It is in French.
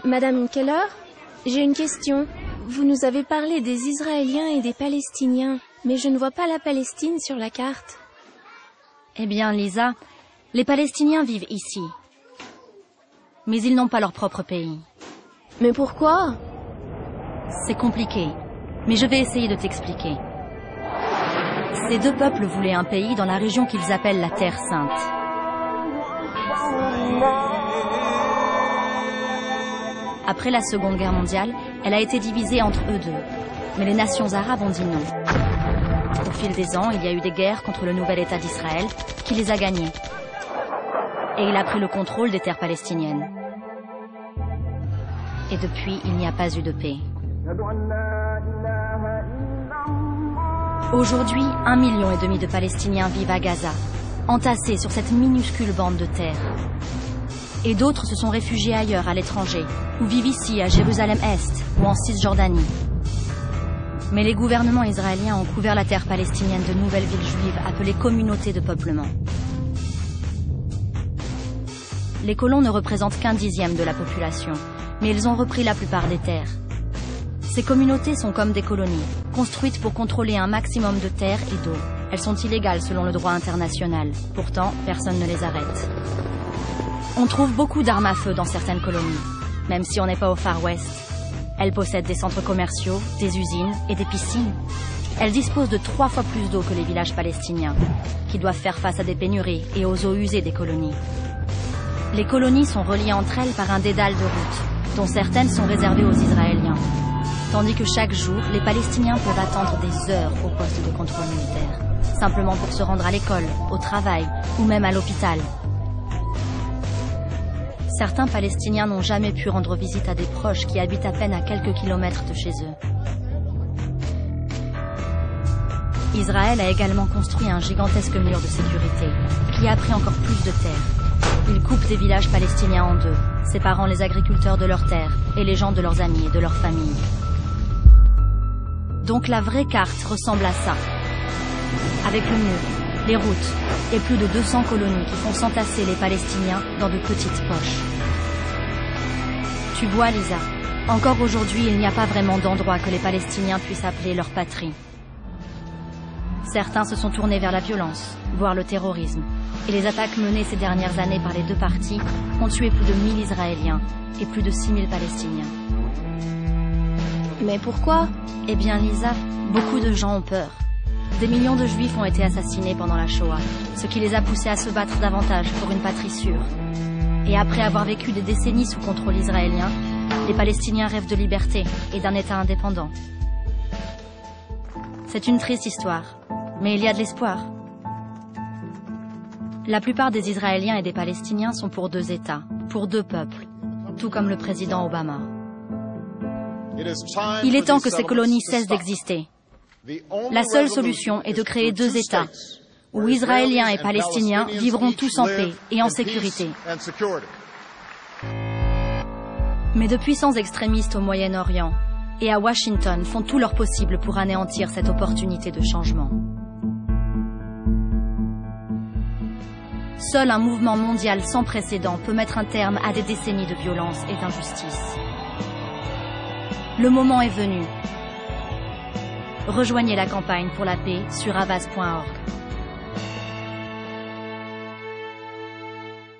Madame Keller, j'ai une question. Vous nous avez parlé des Israéliens et des Palestiniens, mais je ne vois pas la Palestine sur la carte. Eh bien, Lisa, les Palestiniens vivent ici. Mais ils n'ont pas leur propre pays. Mais pourquoi? C'est compliqué, mais je vais essayer de t'expliquer. Ces deux peuples voulaient un pays dans la région qu'ils appellent la Terre Sainte. Après la Seconde Guerre mondiale, elle a été divisée entre eux deux. Mais les nations arabes ont dit non. Au fil des ans, il y a eu des guerres contre le nouvel État d'Israël qui les a gagnés. Et il a pris le contrôle des terres palestiniennes. Et depuis, il n'y a pas eu de paix. Aujourd'hui, 1,5 million de Palestiniens vivent à Gaza, entassés sur cette minuscule bande de terre. Et d'autres se sont réfugiés ailleurs, à l'étranger, ou vivent ici, à Jérusalem-Est, ou en Cisjordanie. Mais les gouvernements israéliens ont couvert la terre palestinienne de nouvelles villes juives appelées communautés de peuplement. Les colons ne représentent qu'un dixième de la population, mais ils ont repris la plupart des terres. Ces communautés sont comme des colonies, construites pour contrôler un maximum de terre et d'eau. Elles sont illégales selon le droit international. Pourtant, personne ne les arrête. On trouve beaucoup d'armes à feu dans certaines colonies, même si on n'est pas au Far West. Elles possèdent des centres commerciaux, des usines et des piscines. Elles disposent de 3 fois plus d'eau que les villages palestiniens, qui doivent faire face à des pénuries et aux eaux usées des colonies. Les colonies sont reliées entre elles par un dédale de routes, dont certaines sont réservées aux Israéliens. Tandis que chaque jour, les Palestiniens peuvent attendre des heures au poste de contrôle militaire, simplement pour se rendre à l'école, au travail ou même à l'hôpital. Certains Palestiniens n'ont jamais pu rendre visite à des proches qui habitent à peine à quelques kilomètres de chez eux. Israël a également construit un gigantesque mur de sécurité, qui a pris encore plus de terre. Il coupe des villages palestiniens en deux, séparant les agriculteurs de leurs terres et les gens de leurs amis et de leurs familles. Donc la vraie carte ressemble à ça. Avec le mur, les routes et plus de 200 colonies qui font s'entasser les Palestiniens dans de petites poches. Tu vois, Lisa, encore aujourd'hui, il n'y a pas vraiment d'endroit que les Palestiniens puissent appeler leur patrie. Certains se sont tournés vers la violence, voire le terrorisme, et les attaques menées ces dernières années par les deux parties ont tué plus de 1000 Israéliens et plus de 6000 Palestiniens. Mais pourquoi? Eh bien, Lisa, beaucoup de gens ont peur. Des millions de Juifs ont été assassinés pendant la Shoah, ce qui les a poussés à se battre davantage pour une patrie sûre. Et après avoir vécu des décennies sous contrôle israélien, les Palestiniens rêvent de liberté et d'un État indépendant. C'est une triste histoire, mais il y a de l'espoir. La plupart des Israéliens et des Palestiniens sont pour 2 États, pour 2 peuples, tout comme le président Obama. Il est temps que ces colonies cessent d'exister. La seule solution est de créer 2 États, où Israéliens et Palestiniens vivront tous en paix et en sécurité. Mais de puissants extrémistes au Moyen-Orient et à Washington font tout leur possible pour anéantir cette opportunité de changement. Seul un mouvement mondial sans précédent peut mettre un terme à des décennies de violence et d'injustice. Le moment est venu. Rejoignez la campagne pour la paix sur Havas.org.